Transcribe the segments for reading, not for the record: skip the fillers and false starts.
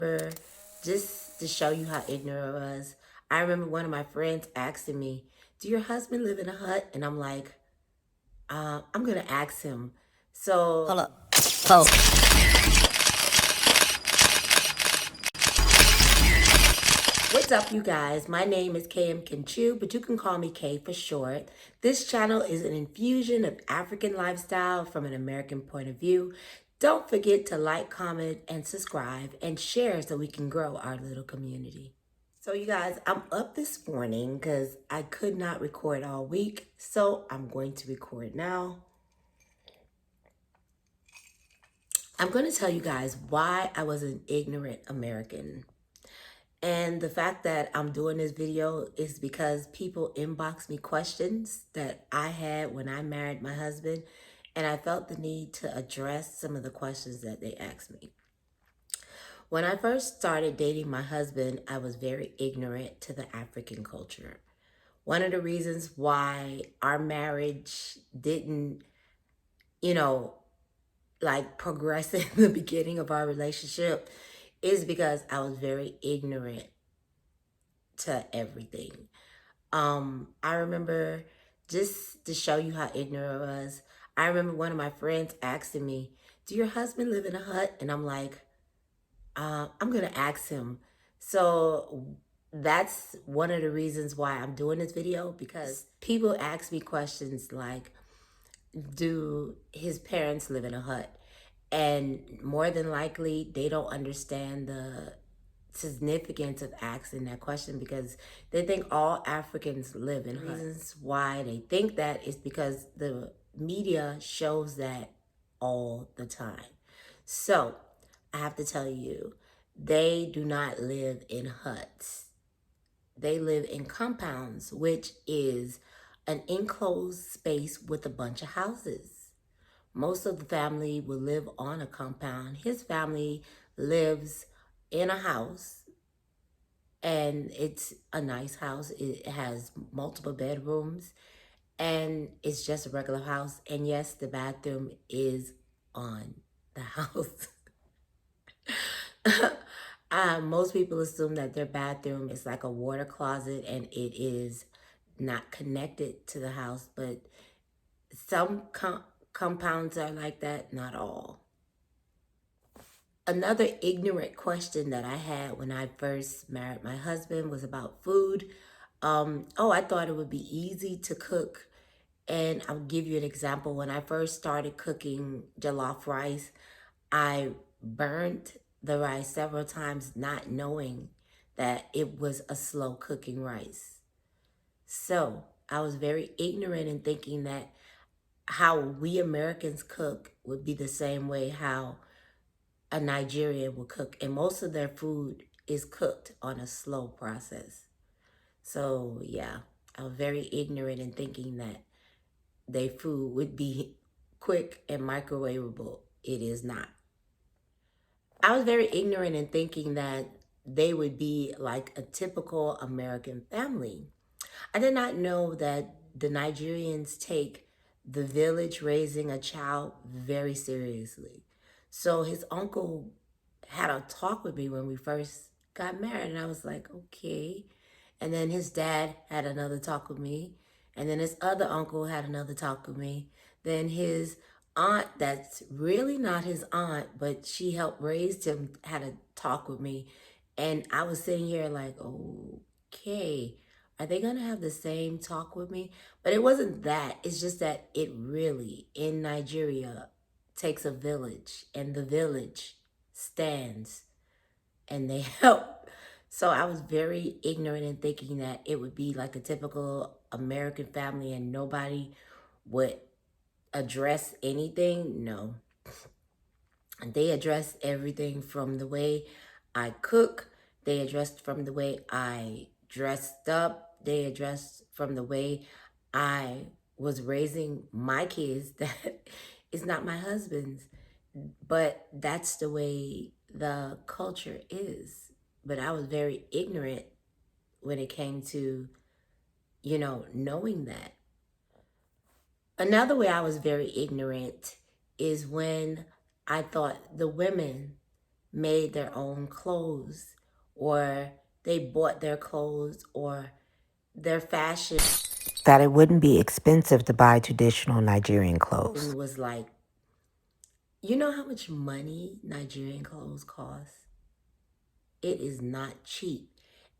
remember, just to show you how ignorant I was, I remember one of my friends asking me, "Do your husband live in a hut?" And I'm like, I'm gonna ask him. Hold So, up. Oh. what's up, you guys? My name is K Nkem Chuk, but you can call me K for short. This channel is an infusion of African lifestyle from an American point of view. Don't forget to like, comment, and subscribe, and share so we can grow our little community. So you guys, I'm up this morning because I could not record all week, so I'm going to record now. I'm going to tell you guys why I was an ignorant American. And the fact that I'm doing this video is because people inbox me questions that I had when I married my husband, and I felt the need to address some of the questions that they asked me. When I first started dating my husband, I was very ignorant to the African culture. One of the reasons why our marriage didn't, you know, like progress in the beginning of our relationship is because I was very ignorant to everything. I remember, just to show you how ignorant I was, I remember one of my friends asking me, "Do your husband live in a hut?" And I'm like, I'm gonna ask him. So that's one of the reasons why I'm doing this video, because people ask me questions like, do his parents live in a hut? And more than likely, they don't understand the significance of asking that question because they think all Africans live in huts. Reasons why they think that is because the media shows that all the time. So I have to tell you, they do not live in huts. They live in compounds, which is an enclosed space with a bunch of houses. Most of the family will live on a compound. His family lives in a house, and it's a nice house. It has multiple bedrooms, and it's just a regular house. And yes, the bathroom is on the house. Most people assume that their bathroom is like a water closet and it is not connected to the house, but some compounds are like that, not all. Another ignorant question that I had when I first married my husband was about food. I thought it would be easy to cook. And I'll give you an example. When I first started cooking jollof rice, I burnt the rice several times, not knowing that it was a slow cooking rice. So I was very ignorant in thinking that how we Americans cook would be the same way how a Nigerian will cook. And most of their food is cooked on a slow process. So yeah, I was very ignorant in thinking that their food would be quick and microwavable. It is not. I was very ignorant in thinking that they would be like a typical American family. I did not know that the Nigerians take the village raising a child very seriously. So his uncle had a talk with me when we first got married, and I was like, okay. And then his dad had another talk with me, and then his other uncle had another talk with me. Then his aunt, that's really not his aunt, but she helped raise him, had a talk with me. And I was sitting here like, okay, are they going to have the same talk with me? But it wasn't that. It's just that it really, in Nigeria, takes a village, and the village stands and they help. So I was very ignorant in thinking that it would be like a typical American family and nobody would address anything. No. They address everything from the way I cook. They addressed from the way I dressed up. They addressed from the way I was raising my kids that is not my husband's. But that's the way the culture is. But I was very ignorant when it came to, knowing that. Another way I was very ignorant is when I thought the women made their own clothes, or they bought their clothes or their fashion. That it wouldn't be expensive to buy traditional Nigerian clothes. And was like, you know how much money Nigerian clothes cost? It is not cheap.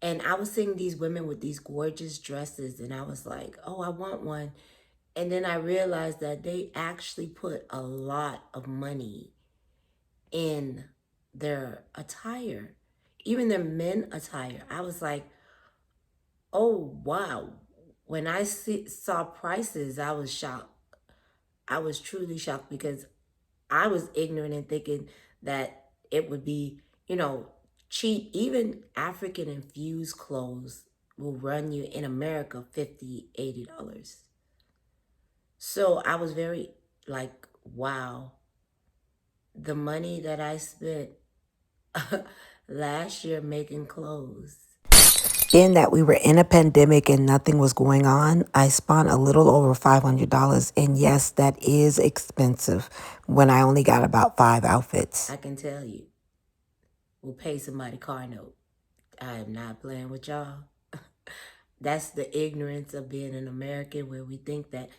And I was seeing these women with these gorgeous dresses, and I was like, oh, I want one. And then I realized that they actually put a lot of money in their attire, even their men attire. I was like, oh, wow. When I saw prices, I was shocked. I was truly shocked because I was ignorant and thinking that it would be, cheap. Even African infused clothes will run you in America $50, $80. So I was very like, wow, the money that I spent last year making clothes. In that we were in a pandemic and nothing was going on, I spent a little over $500. And yes, that is expensive when I only got about 5 outfits. I can tell you, we'll pay somebody car note. I am not playing with y'all. That's the ignorance of being an American, where we think that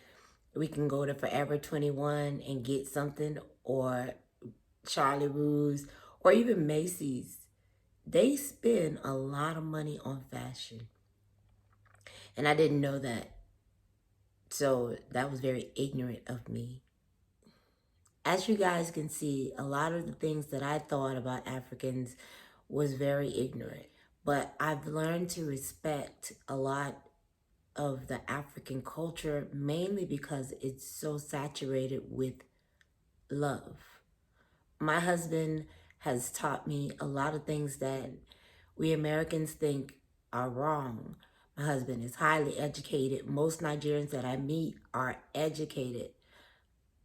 we can go to Forever 21 and get something, or Charlie Rue's, or even Macy's. They spend a lot of money on fashion. And I didn't know that. So that was very ignorant of me. As you guys can see, a lot of the things that I thought about Africans was very ignorant. But I've learned to respect a lot of the African culture, mainly because it's so saturated with love. My husband has taught me a lot of things that we Americans think are wrong. My husband is highly educated. Most Nigerians that I meet are educated.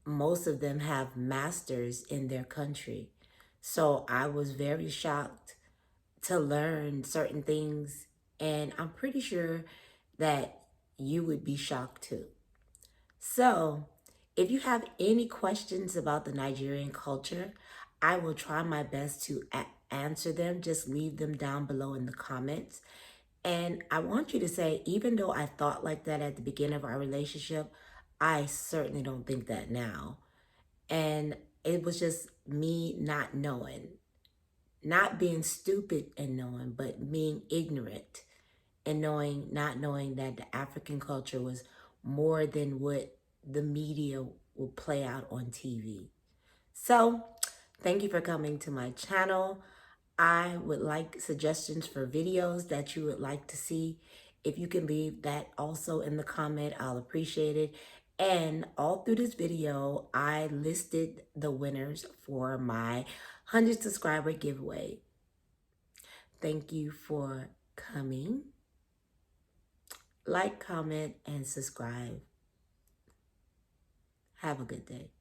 Most of them have masters in their country. So I was very shocked to learn certain things, and I'm pretty sure that you would be shocked too. So, if you have any questions about the Nigerian culture, I will try my best to answer them. Just leave them down below in the comments. And I want you to say, even though I thought like that at the beginning of our relationship, I certainly don't think that now. And it was just me not knowing, not being stupid and knowing, but being ignorant and not knowing that the African culture was more than what the media will play out on TV. So, thank you for coming to my channel. I would like suggestions for videos that you would like to see. If you can leave that also in the comment, I'll appreciate it. And all through this video, I listed the winners for my 100 subscriber giveaway. Thank you for coming. Like, comment, and subscribe. Have a good day.